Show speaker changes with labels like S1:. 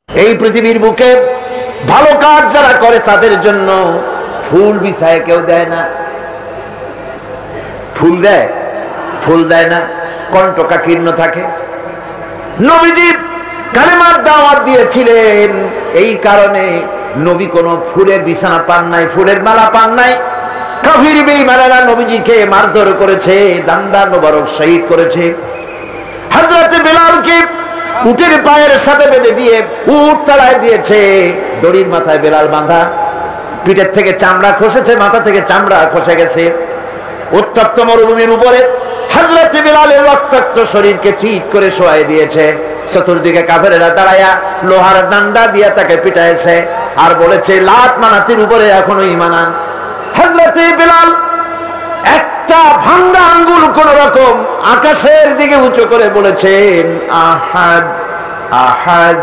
S1: এই পৃথিবীর বুকে ভালো কাজ যারা করে তাদের জন্য ফুল বিছায় কেউ দেয় না। ফুল দেয়? ফুল দেয় না, কণ্ঠকাকীর্ণ থাকে। নবীজি কালেমার দাওয়াত দিয়েছিলেন, এই কারণে নবী কোনো ফুলের বিছানা পান নাই, ফুলের মালা পান নাই। কাফির বেঈমানেরা নবীজিকে মারধর করেছে, দান্দা মোবারক শহীদ করেছে। হযরত বেলালকে উটের পায়ের সাথে বেঁধে দিয়ে উট তাড়ায় দিয়েছে, দড়ির মাথায় বেলাল বাঁধা, পিঠের থেকে চামড়া খসেছে, মাথা থেকে চামড়া খসে গেছে। উত্তপ্ত মরুভূমির উপরে হযরত বেলালের রক্তাক্ত শরীরকে চিৎ করে শোয়াই দিয়েছে। চতুর্দিকে কাফেরেরা দাঁড়ায়া লোহার ডান্ডা দিয়ে তাকে পিটাইছে আর বলেছে, লাত মানাতির উপরে এখনো ঈমান আন। হযরত বেলাল একটা ভাঙ্গা আঙ্গুল কোন রকম আকাশের দিকে উঁচু করে বলেছেন, আহাদ আহাদ।